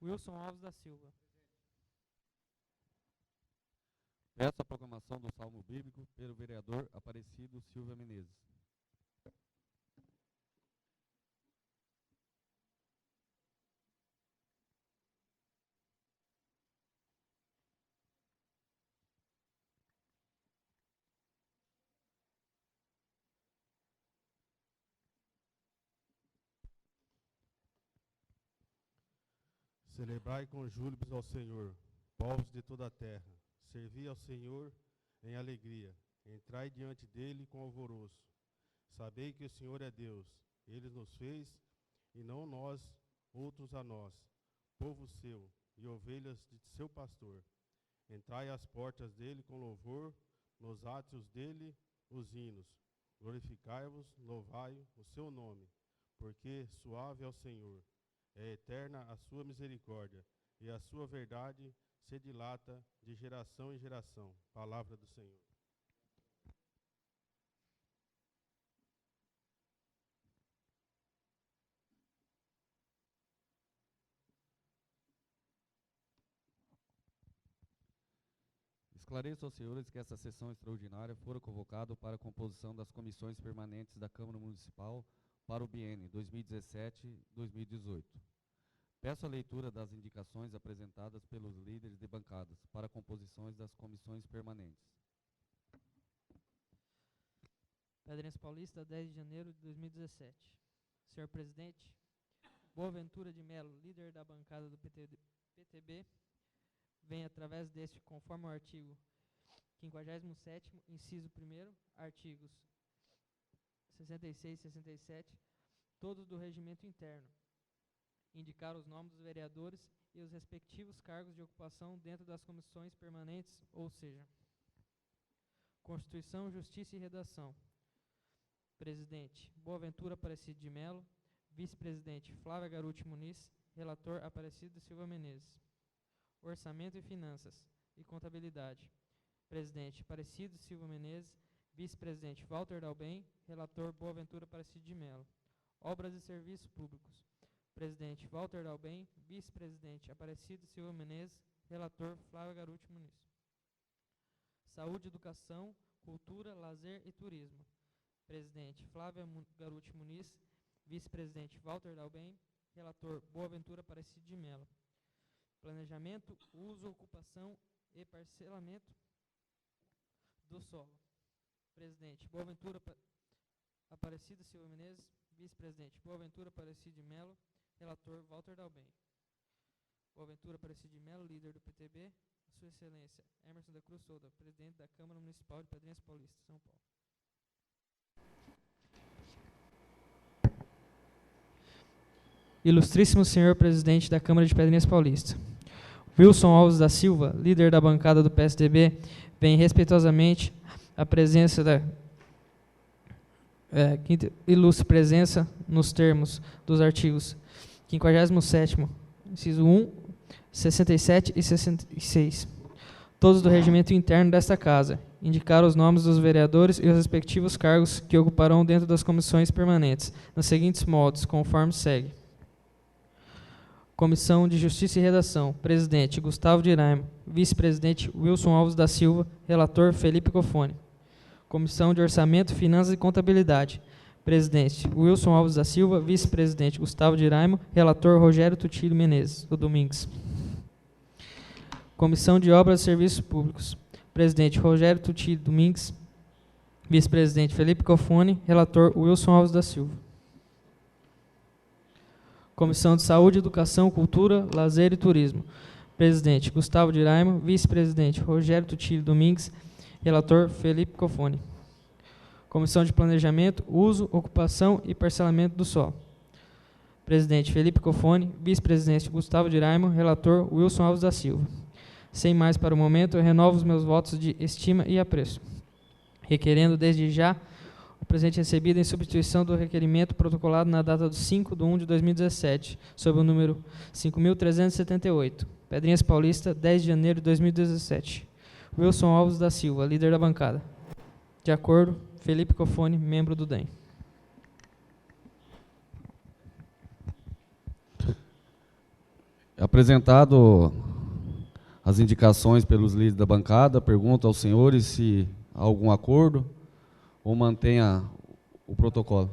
Wilson Alves da Silva. Peço a proclamação do Salmo Bíblico pelo vereador Aparecido Silva Menezes. Celebrai com júbilos ao Senhor, povos de toda a terra. Servi ao Senhor em alegria. Entrai diante dele com alvoroço. Sabei que o Senhor é Deus. Ele nos fez, e não nós, outros a nós, povo seu e ovelhas de seu pastor. Entrai às portas dele com louvor, nos átrios dele os hinos. Glorificai-vos, louvai o seu nome, porque suave é o Senhor. É eterna a sua misericórdia, e a sua verdade se dilata de geração em geração. Palavra do Senhor. Esclareço aos senhores que esta sessão extraordinária fora convocada para a composição das comissões permanentes da Câmara Municipal para o biênio 2017-2018. Peço a leitura das indicações apresentadas pelos líderes de bancadas para a composição das comissões permanentes. Pedrinhas Paulista, 10 de janeiro de 2017. Senhor Presidente, Boaventura de Melo, líder da bancada do PTB, vem através deste, conforme o artigo 57º, inciso 1º, artigos 66 e 67, todos do regimento interno, indicar os nomes dos vereadores e os respectivos cargos de ocupação dentro das comissões permanentes, ou seja, Constituição, Justiça e Redação. Presidente, Boaventura Aparecido de Melo. Vice-presidente, Flávia Garuti Muniz. Relator, Aparecido Silva Menezes. Orçamento e Finanças e Contabilidade. Presidente, Aparecido Silva Menezes. Vice-presidente, Walter Dalben. Relator, Boaventura Aparecido de Melo. Obras e Serviços Públicos. Presidente, Walter Dalben. Vice-presidente, Aparecido Silva Menezes. Relator, Flávia Garuti Muniz. Saúde, Educação, Cultura, Lazer e Turismo. Presidente, Flávia Garuti Muniz. Vice-presidente, Walter Dalben. Relator, Boaventura Aparecido de Melo. Planejamento, uso, ocupação e parcelamento do solo. Presidente, Boaventura Aparecido Silva Menezes. Vice-presidente, Boaventura Aparecido de Melo. Relator, Walter Dalben. Boaventura Aparecido de Melo, líder do PTB. Sua Excelência, Emerson da Cruz Souza, presidente da Câmara Municipal de Pedrinhas Paulista, São Paulo. Ilustríssimo senhor presidente da Câmara de Pedrinhas Paulista. Wilson Alves da Silva, líder da bancada do PSDB, vem respeitosamente a presença da ilustre presença nos termos dos artigos 57º, inciso 1, 67 e 66, todos do regimento interno desta Casa, indicar os nomes dos vereadores e os respectivos cargos que ocuparão dentro das comissões permanentes, nos seguintes modos, conforme segue. Comissão de Justiça e Redação. Presidente, Gustavo Diraimo. Vice-presidente, Wilson Alves da Silva. Relator, Felipe Cofone. Comissão de Orçamento, Finanças e Contabilidade. Presidente, Wilson Alves da Silva. Vice-presidente, Gustavo Diraimo. Relator, Rogério Tutílio Menezes, do Domingues. Comissão de Obras e Serviços Públicos. Presidente, Rogério Tutílio Domingues. Vice-presidente, Felipe Cofone. Relator, Wilson Alves da Silva. Comissão de Saúde, Educação, Cultura, Lazer e Turismo. Presidente, Gustavo Diraimo. Vice-presidente, Rogério Tutílio Domingues. Relator, Felipe Cofone. Comissão de Planejamento, Uso, Ocupação e Parcelamento do Solo. Presidente, Felipe Cofone. Vice-presidente, Gustavo Diraimo. Relator, Wilson Alves da Silva. Sem mais para o momento, eu renovo os meus votos de estima e apreço, requerendo desde já o presente recebido em substituição do requerimento protocolado na data de 5/1/2017, sob o número 5.378, Pedrinhas Paulista, 10 de janeiro de 2017. Wilson Alves da Silva, líder da bancada. De acordo, Felipe Cofone, membro do DEM. Apresentado as indicações pelos líderes da bancada, pergunto aos senhores se há algum acordo ou mantenha o protocolo.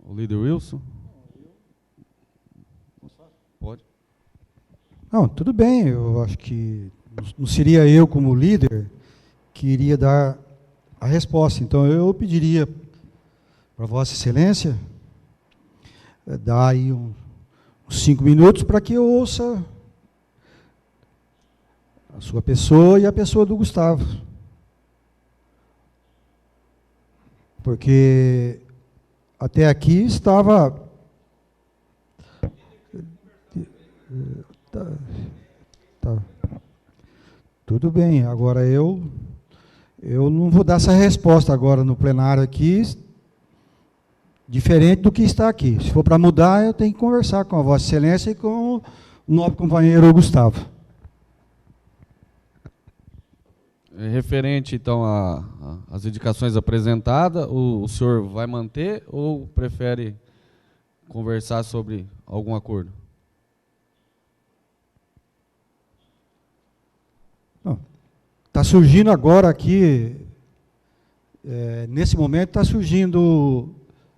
O líder Wilson? Pode. Não, tudo bem, eu acho que não seria eu como líder que iria dar a resposta. Então eu pediria para Vossa Excelência dar aí uns 5 minutos para que eu ouça a sua pessoa e a pessoa do Gustavo. Porque até aqui estava... Tá. Tudo bem, agora eu não vou dar essa resposta agora no plenário aqui, diferente do que está aqui. Se for para mudar, eu tenho que conversar com a Vossa Excelência e com o nobre companheiro Gustavo. Referente, então, às indicações apresentadas, o senhor vai manter ou prefere conversar sobre algum acordo? Está surgindo agora aqui, nesse momento, está surgindo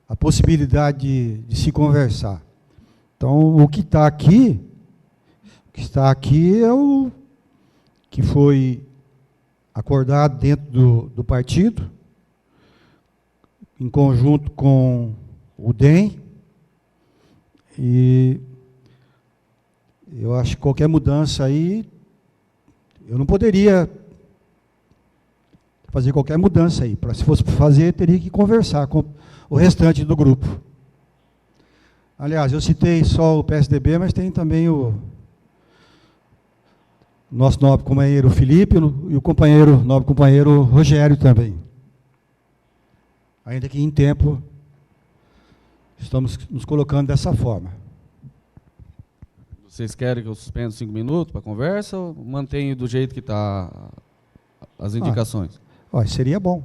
a possibilidade de se conversar. Então, o que está aqui é o que foi acordado dentro do partido, em conjunto com o DEM, e eu acho que qualquer mudança aí, eu não poderia fazer qualquer mudança aí. Se fosse fazer, teria que conversar com o restante do grupo. Aliás, eu citei só o PSDB, mas tem também o nosso nobre companheiro Felipe e o nobre companheiro Rogério também. Ainda que em tempo, estamos nos colocando dessa forma. Vocês querem que eu suspenda 5 minutos para a conversa ou mantenho do jeito que está as indicações? Seria bom.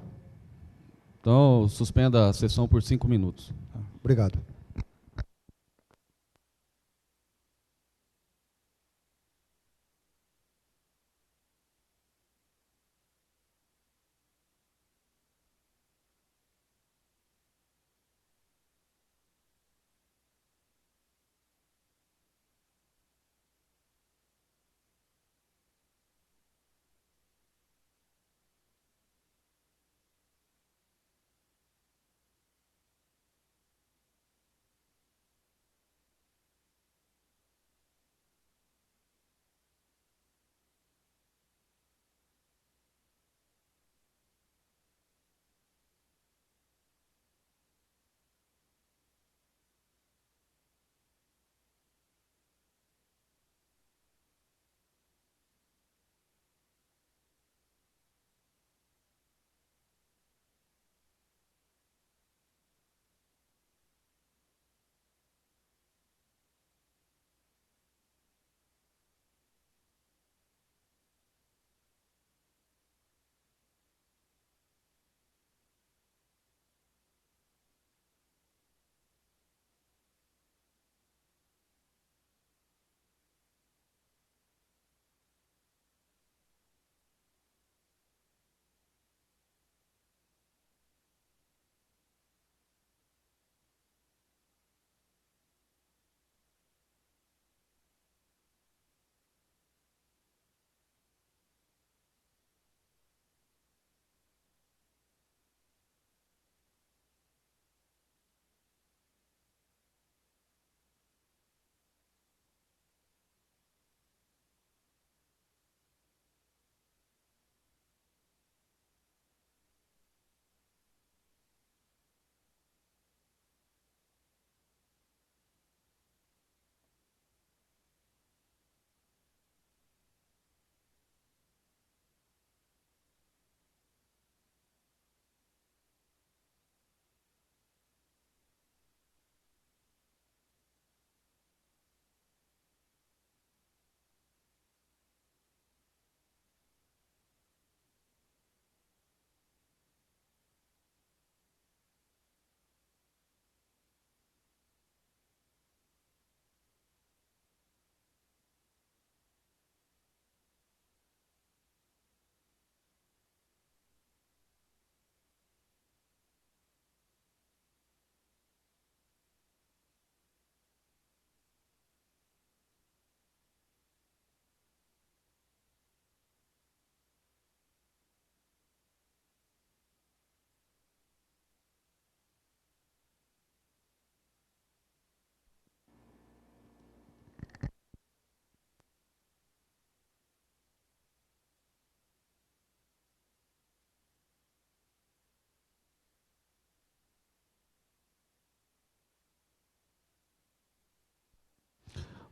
Então, suspenda a sessão por 5 minutos. Obrigado.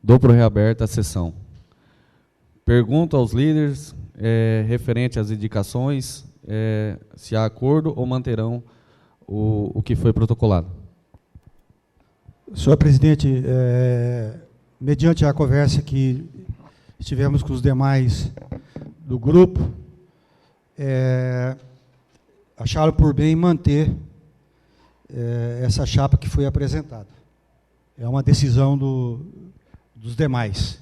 Dou por reaberta a sessão. Pergunto aos líderes, referente às indicações, se há acordo ou manterão o que foi protocolado. Senhor presidente, mediante a conversa que tivemos com os demais do grupo, acharam por bem manter essa chapa que foi apresentada. É uma decisão dos demais,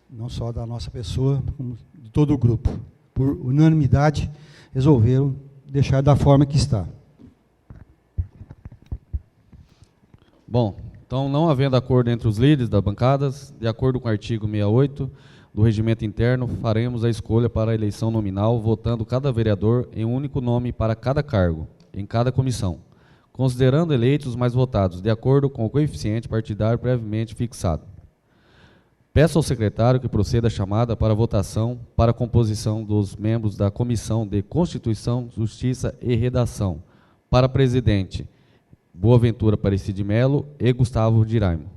não só da nossa pessoa, como de todo o grupo. Por unanimidade, resolveram deixar da forma que está. Bom, então, não havendo acordo entre os líderes das bancadas, de acordo com o artigo 68 do Regimento Interno, faremos a escolha para a eleição nominal, votando cada vereador em um único nome para cada cargo, em cada comissão, considerando eleitos os mais votados, de acordo com o coeficiente partidário previamente fixado. Peço ao secretário que proceda a chamada para votação para a composição dos membros da Comissão de Constituição, Justiça e Redação. Para presidente, Boaventura Aparecido de Melo e Gustavo Diraimo.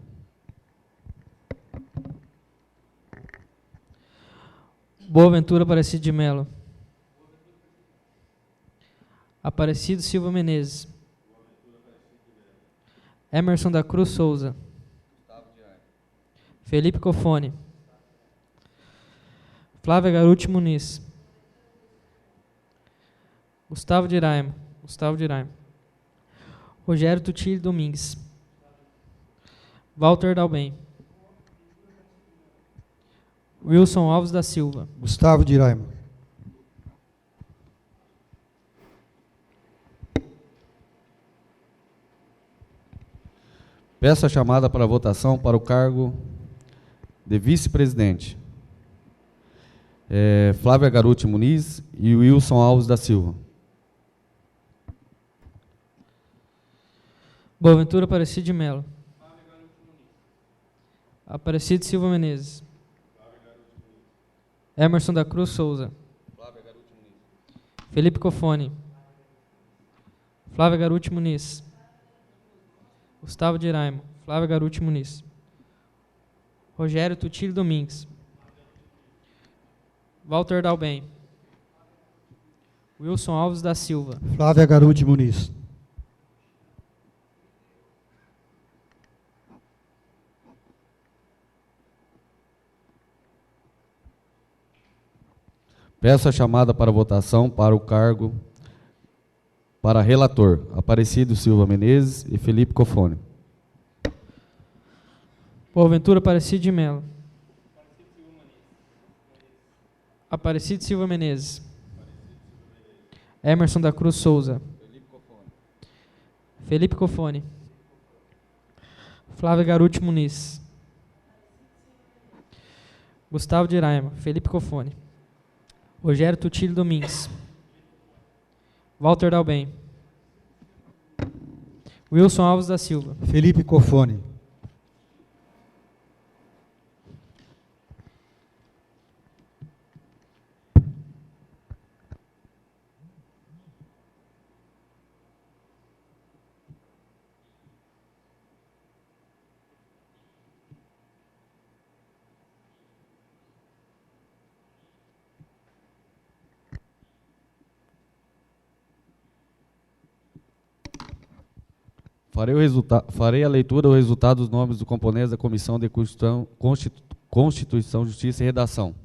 Boaventura Aparecido de Melo. Aparecido Silva Menezes. Emerson da Cruz Souza. Felipe Cofone. Flávia Garuti Muniz. Gustavo Diraimo. Rogério Tutilho Domingues. Walter Dalben. Wilson Alves da Silva. Gustavo Diraimo. Peço a chamada para votação para o cargo de vice-presidente. Flávia Garuti Muniz e Wilson Alves da Silva. Boaventura Aparecido de Melo. Aparecido Silva Menezes. Emerson da Cruz Souza. Felipe Cofone. Flávia Garuti Muniz. Gustavo Diraimo. Flávia Garuti Muniz. Rogério Tutilho Domingues. Walter Dalben. Wilson Alves da Silva. Flávia Garuti Muniz. Peço a chamada para votação para o cargo para relator, Aparecido Silva Menezes e Felipe Cofone. Boaventura Aparecido de Melo. Aparecido Silva Menezes. Emerson da Cruz Souza. Felipe Cofone. Flávia Garuti Muniz. Gustavo Diraimo. Felipe Cofone. Rogério Tutilho Domingues. Walter Dalben. Wilson Alves da Silva. Felipe Cofone. Farei a leitura do resultado dos nomes dos componentes da Comissão de Constituição, Justiça e Redação.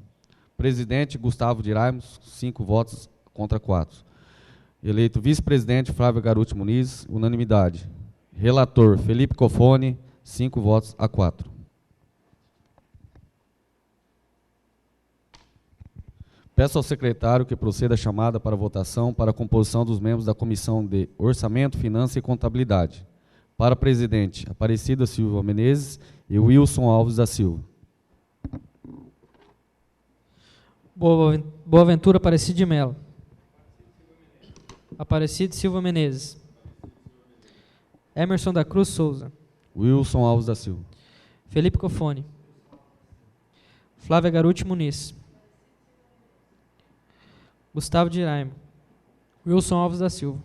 Presidente, Gustavo Diraimo, 5 votos contra 4. Eleito vice-presidente, Flávia Garuti Muniz, unanimidade. Relator, Felipe Cofone, 5 votos a 4. Peço ao secretário que proceda a chamada para votação para a composição dos membros da Comissão de Orçamento, Finanças e Contabilidade. Para presidente, Aparecido Silva Menezes e Wilson Alves da Silva. Boaventura Aparecido de Melo. Aparecido Silva Menezes. Emerson da Cruz Souza. Wilson Alves da Silva. Felipe Cofone. Flávia Garuti Muniz. Gustavo Diraimo. Wilson Alves da Silva.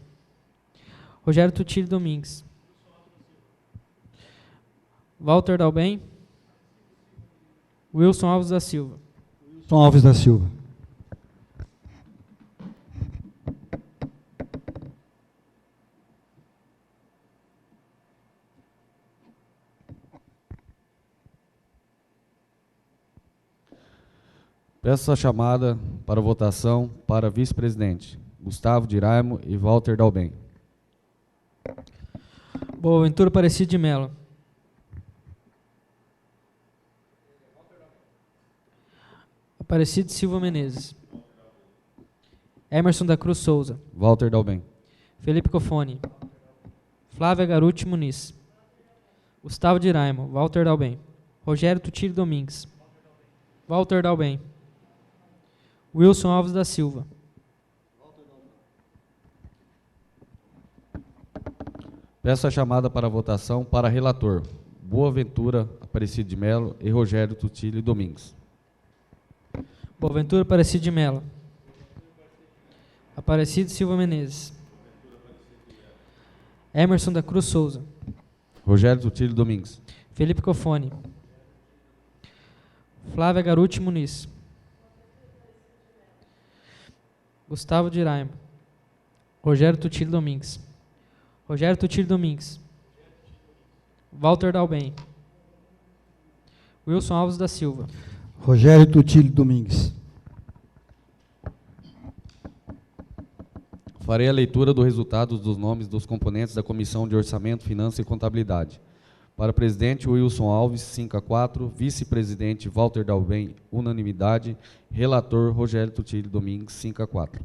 Rogério Tutilho Domingues. Walter Dalben. Wilson Alves da Silva. Wilson Alves da Silva. Peço a chamada para votação para vice-presidente Gustavo Diraimo e Walter Dalben. Boaventura Aparecido de Melo. Aparecido Silva Menezes. Emerson da Cruz Souza. Walter Dalben. Felipe Cofone. Flávia Garuti Muniz. Gustavo Diraimo. Walter Dalben. Rogério Tutílio Domingues. Walter Dalben. Wilson Alves da Silva. Peço a chamada para votação para relator Boaventura Aparecido de Melo e Rogério Tutílio Domingues. Boaventura Aparecido de Melo. Aparecido Silva Menezes. Emerson da Cruz Souza. Rogério Tutílio Domingues. Felipe Cofone. Flávia Garuti Muniz. Gustavo Diraimo. Rogério Tutílio Domingues. Rogério Tutílio Domingues. Walter Dalben. Wilson Alves da Silva. Rogério Tutílio Domingues. Farei a leitura dos resultados dos nomes dos componentes da Comissão de Orçamento, Finanças e Contabilidade. Para presidente, Wilson Alves, 5-4. Vice-presidente, Walter Dalben, unanimidade. Relator, Rogério Tutílio Domingues, 5-4.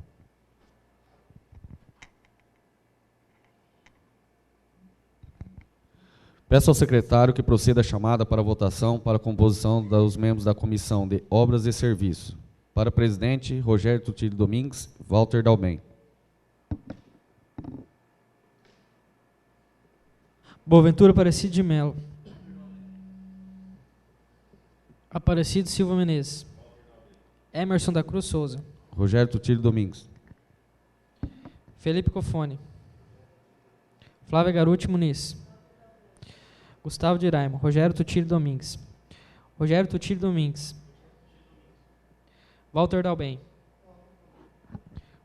Peço ao secretário que proceda a chamada para votação para a composição dos membros da Comissão de Obras e Serviços. Para presidente, Rogério Tutílio Domingues, Walter Dalben. Boaventura Aparecido de Melo. Aparecido Silva Menezes. Emerson da Cruz Souza. Rogério Tutílio Domingues. Felipe Cofone. Flávia Garuti Muniz. Gustavo Diraimo. Rogério Tutílio Domingues. Rogério Tutílio Domingues. Walter Dalben.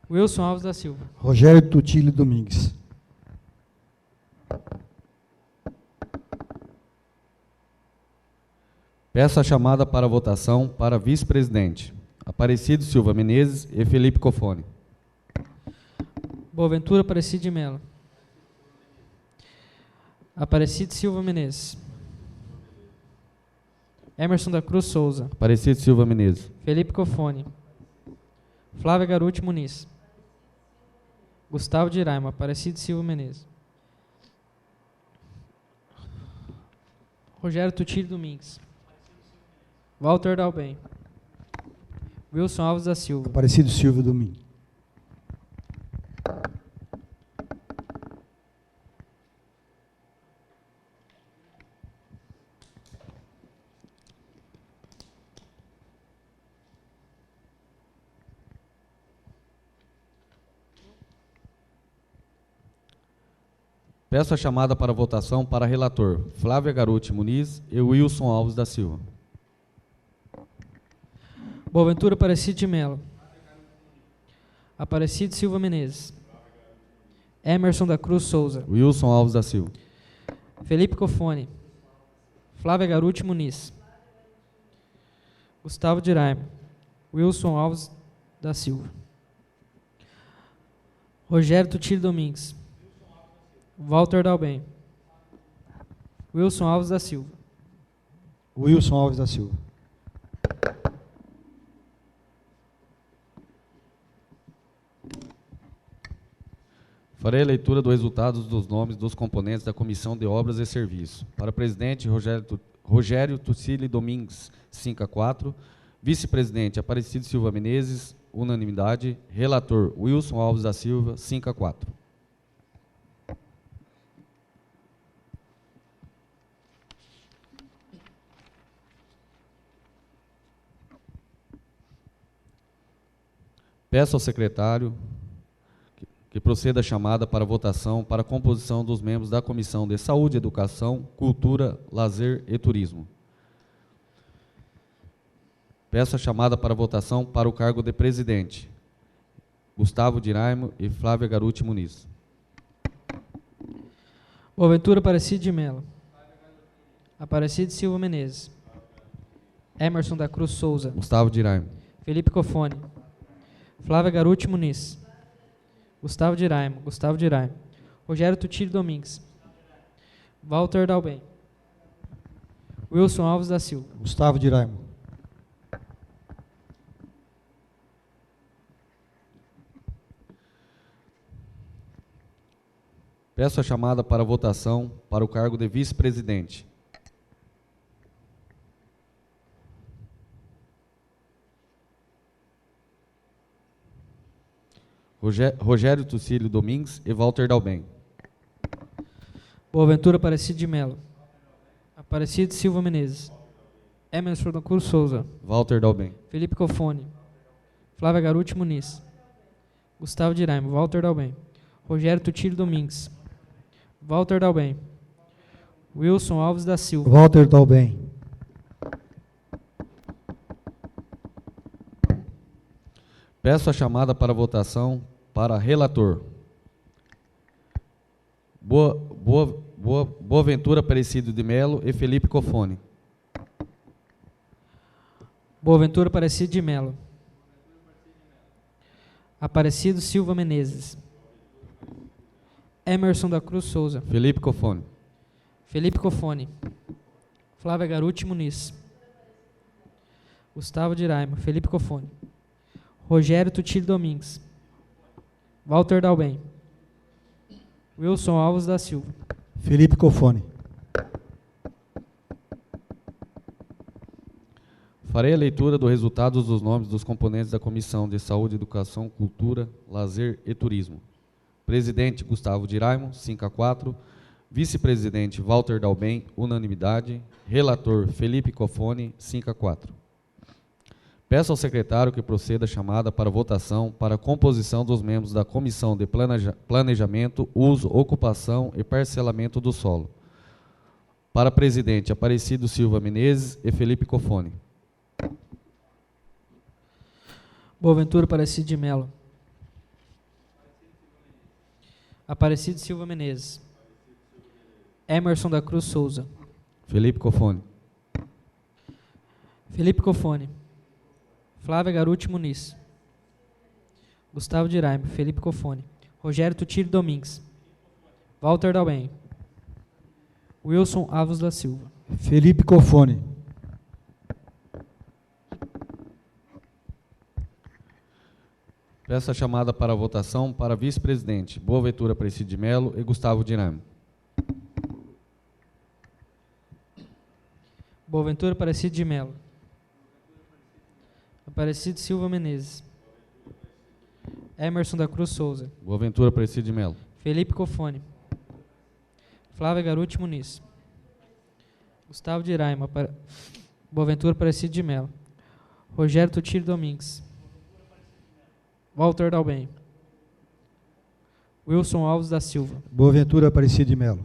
Wilson Alves da Silva. Rogério Tutílio Domingues. Peço a chamada para votação para vice-presidente Aparecido Silva Menezes e Felipe Cofone. Boaventura Aparecido de Melo. Aparecido Silva Menezes. Emerson da Cruz Souza. Aparecido Silva Menezes. Felipe Cofone. Flávia Garuti Muniz. Gustavo Diraimo. Aparecido Silva Menezes. Rogério Tutílio Domingues. Walter Dalben. Wilson Alves da Silva. Aparecido Silva Domingues. Peço a chamada para votação para relator Flávia Garuti Muniz e Wilson Alves da Silva. Boaventura Aparecido de Melo. Aparecido Silva Menezes. Emerson da Cruz Souza. Wilson Alves da Silva. Felipe Cofone. Flávia Garuti Muniz. Gustavo Diraimo. Wilson Alves da Silva. Rogério Tutílio Domingues. Walter Dalben. Wilson Alves da Silva. Wilson Alves da Silva. Farei a leitura dos resultados dos nomes dos componentes da Comissão de Obras e Serviços. Para presidente, Rogério Tutílio Domingues, 5-4. Vice-presidente, Aparecido Silva Menezes, unanimidade. Relator, Wilson Alves da Silva, 5-4. Peço ao secretário que proceda a chamada para votação para a composição dos membros da Comissão de Saúde, Educação, Cultura, Lazer e Turismo. Peço a chamada para votação para o cargo de presidente. Gustavo Diraimo e Flávia Garuti Muniz. Boaventura Aparecido de Melo. Aparecido Silva Menezes. Emerson da Cruz Souza. Gustavo Diraimo. Felipe Cofone. Flávia Garuti Muniz. Gustavo Diraimo. Rogério Tutílio Domingues. Walter Dalben. Wilson Alves da Silva. Gustavo Diraimo. Peço a chamada para votação para o cargo de vice-presidente. Rogério Tucílio Domingues e Walter Dalben. Boaventura Aparecido de Melo. Aparecido Silva Menezes. Emerson da Cruz Souza. Walter Dalben. Felipe Cofone. Flávia Garuti Muniz. Gustavo Diraimo. Walter Dalben. Rogério Tutílio Domingues. Walter Dalben. Wilson Alves da Silva. Walter Dalben. Peço a chamada para votação para relator. Boaventura Aparecido de Melo e Felipe Cofone. Boaventura Aparecido de Melo. Aparecido Silva Menezes. Emerson da Cruz Souza. Felipe Cofone. Felipe Cofone. Flávia Garuti Muniz. Gustavo Diraimo. Felipe Cofone. Rogério Tutílio Domingues. Walter Dalben. Wilson Alves da Silva. Felipe Cofone. Farei a leitura dos resultados dos nomes dos componentes da Comissão de Saúde, Educação, Cultura, Lazer e Turismo. Presidente Gustavo Diraimo, 5-4. Vice-presidente Walter Dalben, unanimidade. Relator Felipe Cofone, 5-4. Peço ao secretário que proceda a chamada para votação para a composição dos membros da Comissão de Planejamento, Uso, Ocupação e Parcelamento do Solo. Para presidente, Aparecido Silva Menezes e Felipe Cofone. Boaventura Aparecido de Melo. Aparecido Silva Menezes. Emerson da Cruz Souza. Felipe Cofone. Felipe Cofone. Flávia Garuti Muniz. Gustavo Diraimo. Felipe Cofone. Rogério Tutílio Domingues. Walter Dalben. Wilson Alves da Silva. Felipe Cofone. Peço a chamada para a votação para vice-presidente Boaventura Aparecido de Melo e Gustavo Diraimo. Boaventura Aparecido de Melo. Aparecido Silva Menezes. Emerson da Cruz Souza. Boaventura Aparecido de Melo. Felipe Cofone. Flávia Garuti Muniz. Gustavo Diraimo. Boaventura Aparecido de Melo. Rogério Tutílio Domingues. Walter Dalben. Wilson Alves da Silva. Boaventura Aparecido de Melo.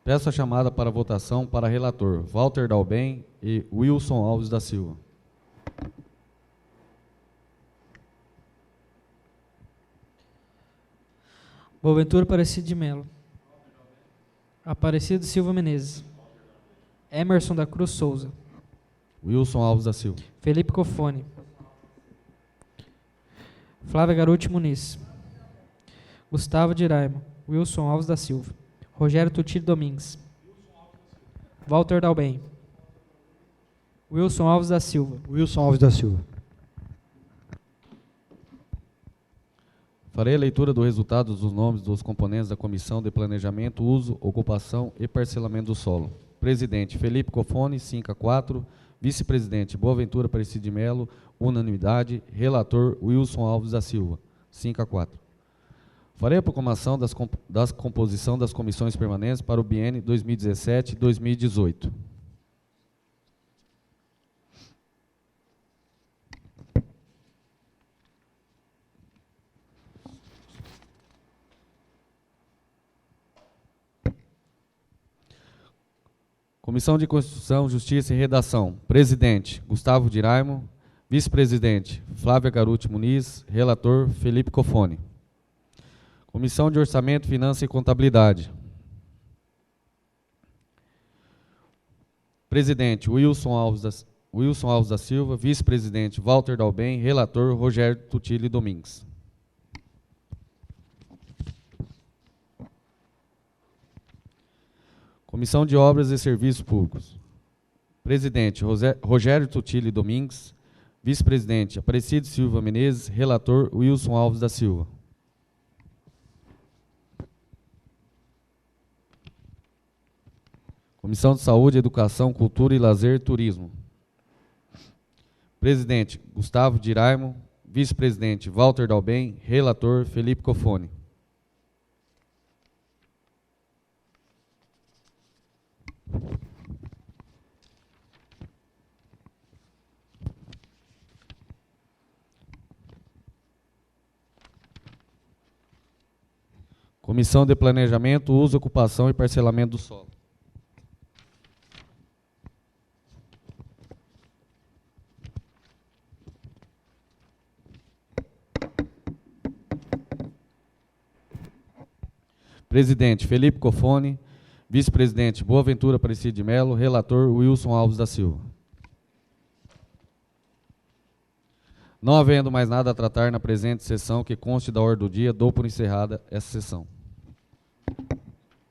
Peço a chamada para votação para relator Walter Dalben e Wilson Alves da Silva. Boaventura Aparecido de Melo. Aparecido Silva Menezes. Emerson da Cruz Souza. Wilson Alves da Silva. Felipe Cofone. Flávia Garuti Muniz. Gustavo Diraimo. Wilson Alves da Silva. Rogério Tutílio Domingues. Walter Dalben. Wilson Alves da Silva. Wilson Alves da Silva. Farei a leitura dos resultados dos nomes dos componentes da Comissão de Planejamento, Uso, Ocupação e Parcelamento do Solo. Presidente Felipe Cofone, 5-4. Vice-presidente Boaventura Aparecido de Melo, unanimidade. Relator Wilson Alves da Silva, 5-4. Farei a proclamação das composição das comissões permanentes para o biênio 2017-2018. Comissão de Constituição, Justiça e Redação. Presidente, Gustavo Diraimo. Vice-presidente, Flávia Garuti Muniz. Relator, Felipe Cofone. Comissão de Orçamento, Finanças e Contabilidade. Presidente, Wilson Alves da Silva. Vice-presidente, Walter Dalben. Relator, Rogério Tutili Domingues. Comissão de Obras e Serviços Públicos. Presidente, Rogério Tutili Domingues. Vice-presidente, Aparecido Silva Menezes. Relator, Wilson Alves da Silva. Comissão de Saúde, Educação, Cultura e Lazer, Turismo. Presidente, Gustavo Diraimo. Vice-presidente, Walter Dalben. Relator, Felipe Cofone. Comissão de Planejamento, Uso, Ocupação e Parcelamento do Solo. Presidente, Felipe Cofone. Vice-presidente, Boaventura Aparecido de Melo. Relator, Wilson Alves da Silva. Não havendo mais nada a tratar na presente sessão que conste da ordem do dia, dou por encerrada essa sessão.